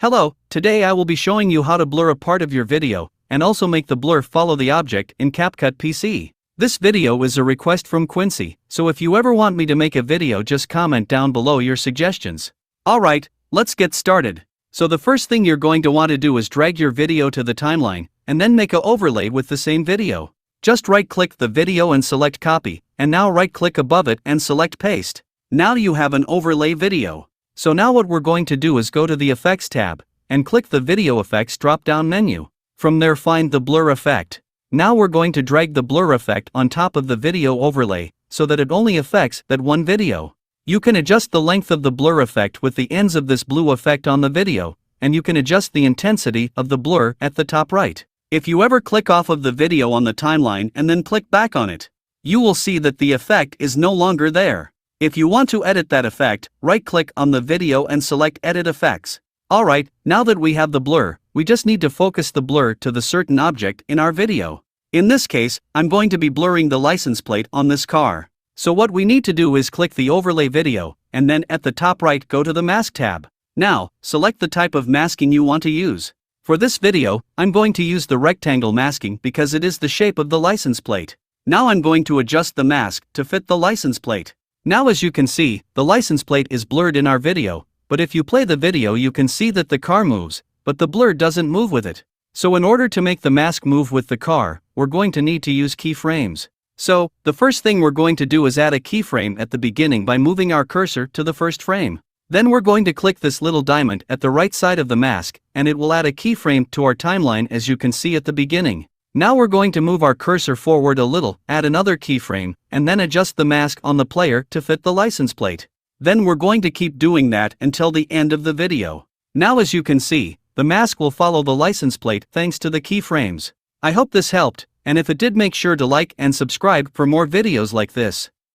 Hello, today I will be showing you how to blur a part of your video, and also make the blur follow the object in CapCut PC. This video is a request from Quincy, so if you ever want me to make a video, just comment down below your suggestions. Alright, let's get started. So the first thing you're going to want to do is drag your video to the timeline, and then make an overlay with the same video. Just right-click the video and select copy, and now right-click above it and select paste. Now you have an overlay video. So now what we're going to do is go to the Effects tab, and click the Video Effects drop-down menu. From there find the Blur effect. Now we're going to drag the blur effect on top of the video overlay, so that it only affects that one video. You can adjust the length of the blur effect with the ends of this blue effect on the video, and you can adjust the intensity of the blur at the top right. If you ever click off of the video on the timeline and then click back on it, you will see that the effect is no longer there. If you want to edit that effect, right-click on the video and select Edit Effects. Alright, now that we have the blur, we just need to focus the blur to the certain object in our video. In this case, I'm going to be blurring the license plate on this car. So what we need to do is click the overlay video, and then at the top right go to the Mask tab. Now, select the type of masking you want to use. For this video, I'm going to use the rectangle masking because it is the shape of the license plate. Now I'm going to adjust the mask to fit the license plate. Now as you can see, the license plate is blurred in our video, but if you play the video you can see that the car moves, but the blur doesn't move with it. So in order to make the mask move with the car, we're going to need to use keyframes. So, the first thing we're going to do is add a keyframe at the beginning by moving our cursor to the first frame. Then we're going to click this little diamond at the right side of the mask, and it will add a keyframe to our timeline as you can see at the beginning. Now we're going to move our cursor forward a little, add another keyframe, and then adjust the mask on the player to fit the license plate. Then we're going to keep doing that until the end of the video. Now as you can see, the mask will follow the license plate thanks to the keyframes. I hope this helped, and if it did, make sure to like and subscribe for more videos like this.